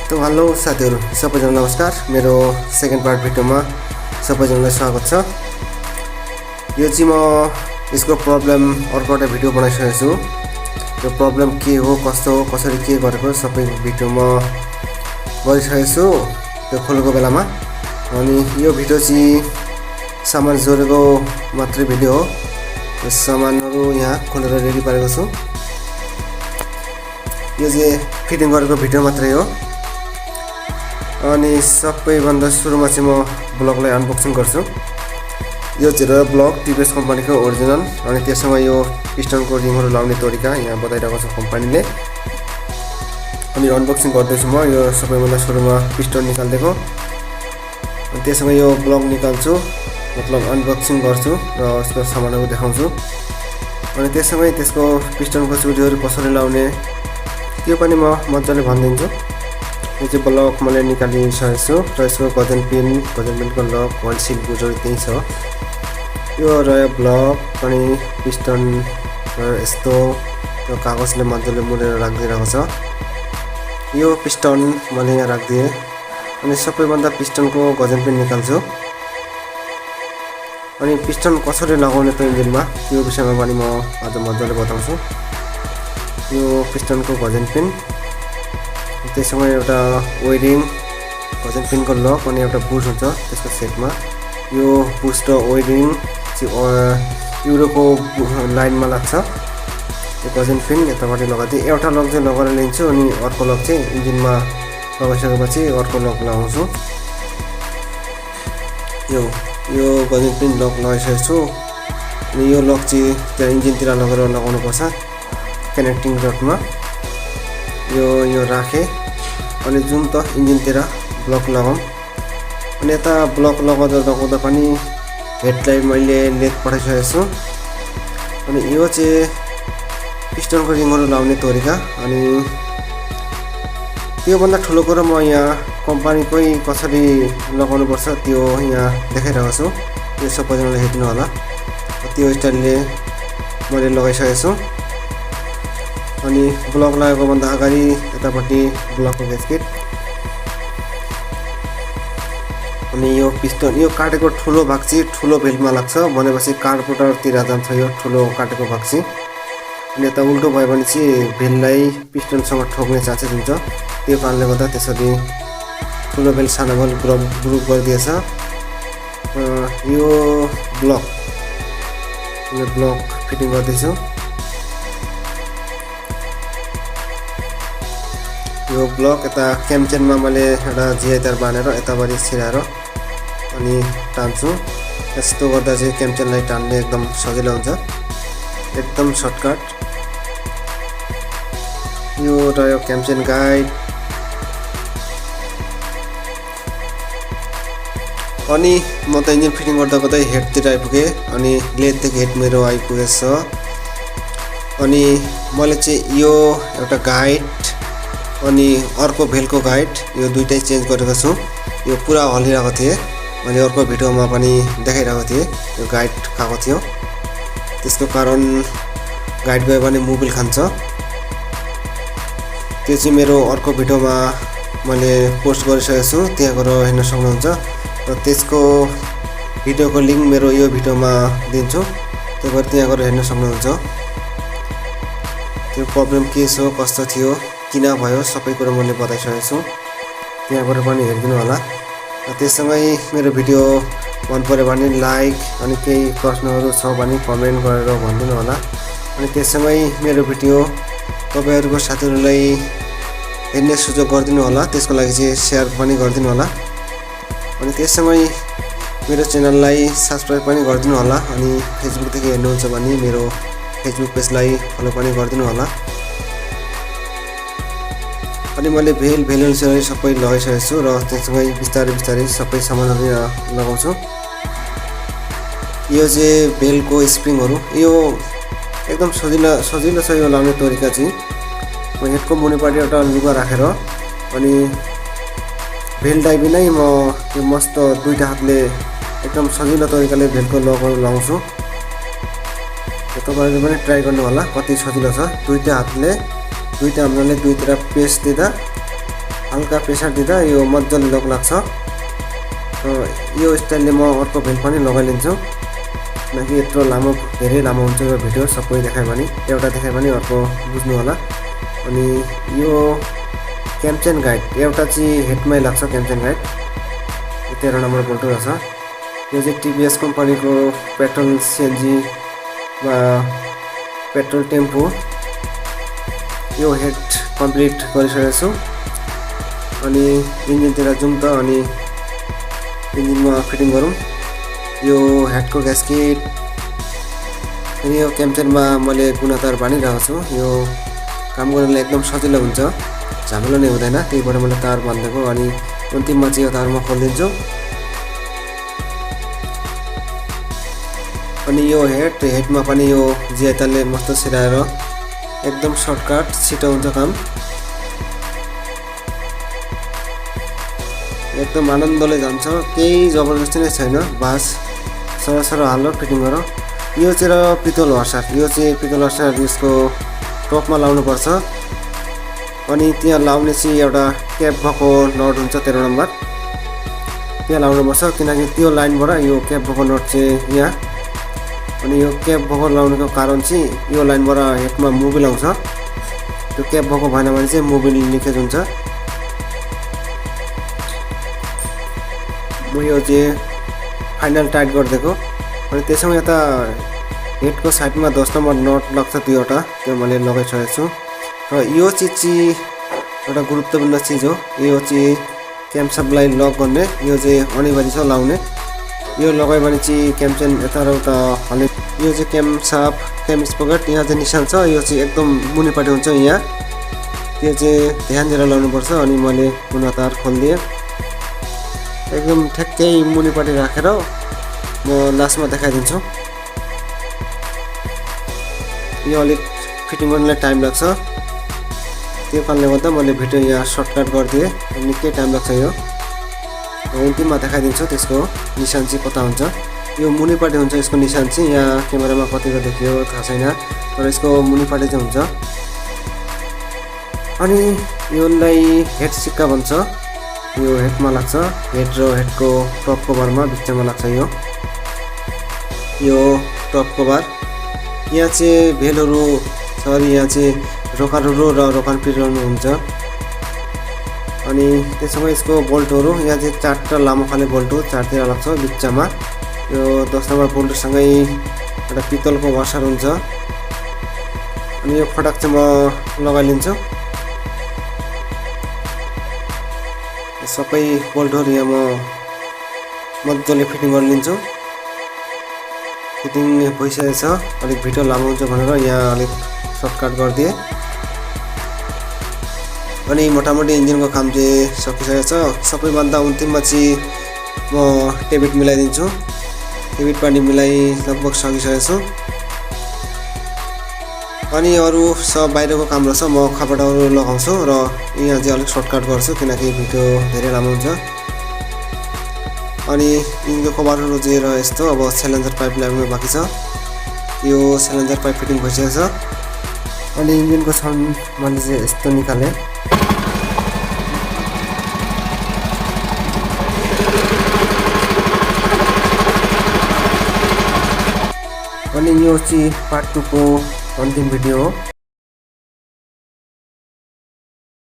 तो हेलो साथीहरु सबैजनालाई नमस्कार। मेरो सेकेन्ड पार्ट भिडियोमा सबैजनालाई स्वागत छ। यो चाहिँ म यसको प्रब्लम अर्को एउटा भिडियो बनाइसकेको छु। यो प्रब्लम के हो, कस्तो हो, कसरी के गरेको सबै भिडियोमा गरिसकेको छु त्यो खोलेको बेलामा। अनि यो भिडियो चाहिँ सामान जोडेको मात्रै भिडियो हो। यो सामानहरु यहाँ खोलेर रेडी पारेको छु। यो चाहिँ फिटिङ गरेको भिडियो मात्रै हो। अनि सबैभन्दा सुरुमा चाहिँ म ब्लकलाई अनबक्सिङ गर्छु। यो चाहिँ ब्लक टिभीएस कम्पनीको ओरिजिनल। अनि त्यसमा यो पिस्टनको रिङहरु लाउने तरिका यहाँ बताइरहेको छ कम्पनीले। अनि अनबक्सिङ गर्दैछु म। यो सबैभन्दा सुरुमा पिस्टन निकाल्दिएको, अनि त्यसमा यो ब्लक निकाल्छु, मतलब अनबक्सिङ गर्छु र यसको सामानहरु देखाउँछु। अनि त्यसमै त्यसको पिस्टनको चुडीहरु कसरी लाउने त्यो पनि म मजाले भनिदिन्छु। यो चाहिँ ब्लक मैले निकालिसकेको छु र यसको गजन पिनको लक वाल सिल बुजर त्यही छ। यो रह्यो ब्लक अनि पिस्टन र यस्तो यो कागजले मजाले मुडेर राखिदिएको छ। यो पिस्टन मैले यहाँ राखिदिएँ। अनि सबैभन्दा पिस्टनको गजन पिन निकाल्छु। अनि पिस्टन कसरी लगाउने त इन्जिनमा त्यो विषयमा पनि म आज मजाले बताउँछु। यो पिस्टनको गजन पिन, त्यसमा एउटा वेरिङ गजन पिनको लक अनि एउटा बुश हुन्छ त्यसको सेटमा। यो बुश र वेरिङ चाहिँ युरोको लाइनमा लाग्छ। यो गजन पिन यतापट्टि लगाइदिए एउटा लक चाहिँ लगाएर लिन्छु, अनि अर्को लक चाहिँ इन्जिनमा लगाइसकेपछि अर्को लक लगाउँछु। यो गजन पिन लक लगाइसकेको छु। अनि यो लक चाहिँ त्यहाँ इन्जिनतिर लगेर लगाउनुपर्छ कनेक्टिङ रडमा। यो राखे अनि जुन त इन्जिनतिर ब्लक लगाऊँ। अनि यता ब्लक लगाउँदा पनि हेडलाई मैले लेथ पठाइसकेको छु। अनि यो चाहिँ पिस्टनको रिङहरु लाउने तरिका। अनि त्योभन्दा ठुलो कुरा म यहाँ कम्पनीकै कसरी लगाउनु पर्छ त्यो यहाँ देखाइरहेको छु। यो सबैजनाले हेर्नु होला। त्यो स्टाइलले मैले लगाइसकेको छु। अनि ब्लक लगाएको भन्दा अगाडि यतापट्टि ब्लकको ग्यास्केट, अनि यो पिस्टन यो काटेको ठुलो भाग चाहिँ ठुलो बेल्टमा लाग्छ भनेपछि कार्बोरेटरतिर जान्छ यो ठुलो काटेको भाग चाहिँ। अनि यता उल्टो भयो भने चाहिँ बेल्टलाई पिस्टनसँग ठोक्ने चान्सेस हुन्छ। त्यो कारणले गर्दा त्यसरी ठुलो बेल्ट सानो बेल्ट ग्रुप गरिदिएछ। यो ब्लक फिटिङ गर्दैछु। यो ब्लक यता क्याम्चेनमा मैले एउटा जिआई तार बानेर यताबाट छिराएर अनि टान्छु। यस्तो गर्दा चाहिँ क्याम्चेनलाई टान्ने एकदम सजिलो हुन्छ, एकदम सर्टकट। यो रह्यो क्याम्चेन गाइड। अनि म त इन्जिन फिटिङ गर्दा हेडतिर आइपुगेँ। अनि लेथदेखि हेड मेरो आइपुगेछ। अनि मैले चाहिँ यो एउटा गाइड अनि अर्को भेलको गाइड यो दुईटै चेन्ज गरेको छु। यो पुरा हलिरहेको थिएँ, अनि अर्को भिडियोमा पनि देखाइरहेको थिएँ यो गाइड खाएको थियो। त्यसको कारण गाइड गयो भने मोबिल खान्छ। त्यो चाहिँ मेरो अर्को भिडियोमा मैले पोस्ट गरिसकेको छु, त्यहाँ गएर हेर्न सक्नुहुन्छ। र त्यसको भिडियोको लिङ्क मेरो यो भिडियोमा दिन्छु, त्यो भएर त्यहाँ गएर हेर्न सक्नुहुन्छ। त्यो प्रब्लम के छ, कस्तो थियो, किन भयो, सबै कुरा मैले बताइसकेको छु। त्यहाँ गएर पनि हेरिदिनु होला। र त्यससँगै मेरो भिडियो मन पर्यो भने लाइक, अनि केही प्रश्नहरू छ भने कमेन्ट गरेर भनिदिनु होला। अनि त्यससँगै मेरो भिडियो तपाईहरुको साथीहरुलाई हेर्ने सुझाव गरिदिनु होला। त्यसको लागि चाहिँ शेयर पनि गरिदिनु होला। अनि त्यससँगै मेरो च्यानललाई सब्स्क्राइब पनि गरिदिनु होला। अनि फेसबुकदेखि हेर्नुहुन्छ भने मेरो फेसबुक पेजलाई फलो पनि गरिदिनु होला। अनि मैले भेलहरू सबै लगाइसकेको छु र त्यससँगै बिस्तारै सबै सामानहरु लगाउँछु। यो चाहिँ भेलको स्प्रिङहरु, यो एकदम सजिलो छ। यो लाउने तरिका चाहिँ म हेडको मुनिपट्टि एउटा लुगा राखेर अनि भेल टाइपै नै म यो मस्त दुईटा हातले एकदम सजिलो तरिकाले भेलको लकहरु लगाउँछु। तपाईहरुले पनि ट्राई गर्नु होला, कति सजिलो छ। दुईटा हातले दुईटा हमलाले दुईतिर पेस्ट दिँदा हल्का प्रेसर दिँदा यो मजाले लक लाग्छ। यो स्टाइलले म अर्को भेल पनि लगाइलिन्छु, किनकि यत्रो लामो धेरै लामो हुन्छ यो भिडियो, सबै देखायो भने एउटा देखायो भने अर्को बुझ्नु होला। अनि यो क्याम्चेन गाइड एउटा चाहिँ हेडमै लाग्छ, क्याम्चेन गाइड 13 नम्बर बोल्टो रहेछ। यो चाहिँ टिभीएस कम्पनीको पेट्रोल सिएनजी वा पेट्रोल टेम्पो। यो हेड कम्प्लिट गरिसकेको छु। अनि इन्जिनतिर जाउँ त अनि इन्जिनमा फिटिङ गरौँ। यो हेडको ग्यास्केट अनि यो क्याम्चेनमा मैले गुणातार बानिरहेको छु। यो काम गर्नलाई एकदम सजिलो हुन्छ, झमेलो नै हुँदैन, त्यही भएर मैले तार बानिदिएको। अनि अन्तिममा चाहिँ यो तार म खोलिदिन्छु। अनि यो हेडमा पनि यो जिआइतालले मस्त सिराएर एकदम सर्टकट छिटो हुन्छ काम, एकदम आनन्दले जान्छ, केही जबरजस्ती नै छैन। बास सरसर हाल्यो, फिटिङ गर। यो चाहिँ पितल हर्सार, यो चाहिँ पितल हर्सार यसको टपमा लाउनुपर्छ। अनि त्यहाँ लाउने चाहिँ एउटा क्याप भएको नट हुन्छ 13 नम्बर, त्यहाँ लाउनुपर्छ, किनकि त्यो लाइनबाट यो क्याप भएको नट चाहिँ यहाँ। अनि यो क्याप भएको लाउनुको कारण चाहिँ यो लाइनबाट हेडमा मोबिल आउँछ, त्यो क्याप भएको भएन भने चाहिँ मोबिल लिकेज हुन्छ। म यो चाहिँ फाइनल टाइट गरिदिएको। अनि त्यसमा यता हेडको साइडमा 10 नम्बर नट लाग्छ, दुईवटा, त्यो मैले लगाइसकेको छु। र यो चिज चाहिँ एउटा गुरुत्वपूर्ण चिज हो, यो चाहिँ क्याम्पसपलाई लक गर्ने, यो चाहिँ अनिवार्य छ लाउने। यो लगायो भने चाहिँ क्याम्चेन यता र उता हल्ने। यो चाहिँ क्याम्पसाप क्याम्प स्पोकेट यहाँ चाहिँ निशान छ, यो चाहिँ एकदम मुनिपट्टि हुन्छ यहाँ, त्यो चाहिँ ध्यान दिएर लाउनुपर्छ। अनि मैले गुणातार खोलिदिएँ, एकदम ठ्याक्कै मुनिपट्टि राखेर म लास्टमा देखाइदिन्छु। यो अलिक फिटिङ गर्नलाई टाइम लाग्छ, त्यो कारणले गर्दा मैले भिडियो यहाँ सर्टकट गरिदिएँ, निकै टाइम लाग्छ। यो अन्तिममा देखाइदिन्छु त्यसको निशान चाहिँ कता हुन्छ। यो मुनिपट्टि हुन्छ यसको निशान चाहिँ, यहाँ क्यामेरामा कतिको देखियो थाहा छैन, तर यसको मुनिपट्टि चाहिँ हुन्छ। अनि यसलाई हेड सिक्का भन्छ, यो हेडमा लाग्छ, हेड र हेडको टप कभरमा बिचमा लाग्छ। यो टप कभर यहाँ चाहिँ भेलहरू छ, यहाँ चाहिँ रोकारुरो र रोकान पिरहनु हुन्छ। अनि त्यसमा यसको बोल्टहरू यहाँ चाहिँ 4टा लामो खाले बोल्ट हो, 4तिर लाग्छ बिचमा। यो 10 नम्बर बोल्टसँगै एउटा पितलको वासर हुन्छ। अनि यो फटाक चाहिँ म लगाइलिन्छु, सबै बोल्टहरू यहाँ म मजाले फिटिङ गरिलिन्छु। फिटिङ भइसकेको छ, अलिक भिडियो लामो हुन्छ भनेर यहाँ अलिक सर्टकट गरिदिएँ। अनि मोटामोटी इन्जिनको काम चाहिँ सकिसकेको छ। सबैभन्दा अन्तिममा चाहिँ म टेबिट मिलाइदिन्छु, टेबिट पनि मिलाइ लगभग सकिसकेको छु। अनि अरू सब बाहिरको काम रहेछ, म खपडाहरू लगाउँछु र यहाँ चाहिँ अलिक सर्टकट गर्छु, किनकि भिडियो धेरै लामो हुन्छ। अनि इन्जिनको कभरहरू चाहिँ र यस्तो, अब सिलिन्डर पाइप लगाउनु बाँकी छ। यो सिलिन्डर पाइप फिटिङ भइसकेको छ। अनि इन्जिनको छन् मैले चाहिँ यस्तो निकालेँ। अनि यो चाहिँ पार्ट 2 को अन्तिम भिडियो हो।